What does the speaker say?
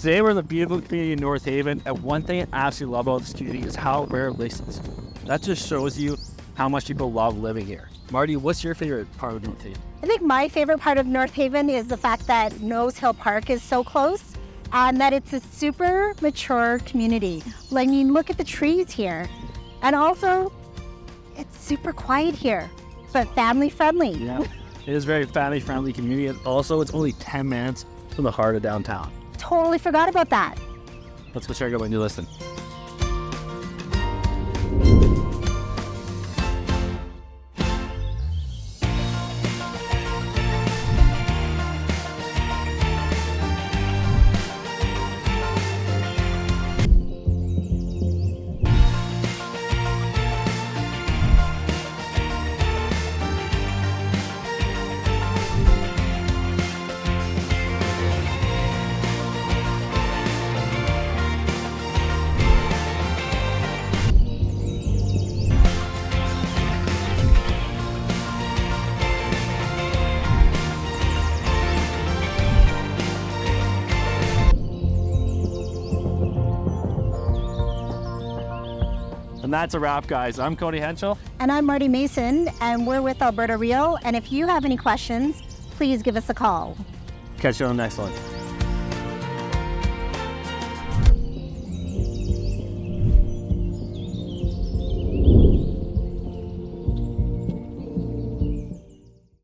Today we're in the beautiful community in North Haven, and one thing I absolutely love about this community is how rare Bliss is. That just shows you how much people love living here. Marty, what's your favorite part of North Haven? I think my favorite part of North Haven is the fact that Nose Hill Park is so close and that it's a super mature community. I mean, look at the trees here. And also, it's super quiet here, but family friendly. Yeah, it is a very family friendly community. And also, it's only 10 minutes from the heart of downtown. Totally forgot about that. Let's go check out my new listing. And that's a wrap, guys. I'm Cody Henschel. And I'm Marty Mason, and we're with Alberta Real. And if you have any questions, please give us a call. Catch you on the next one.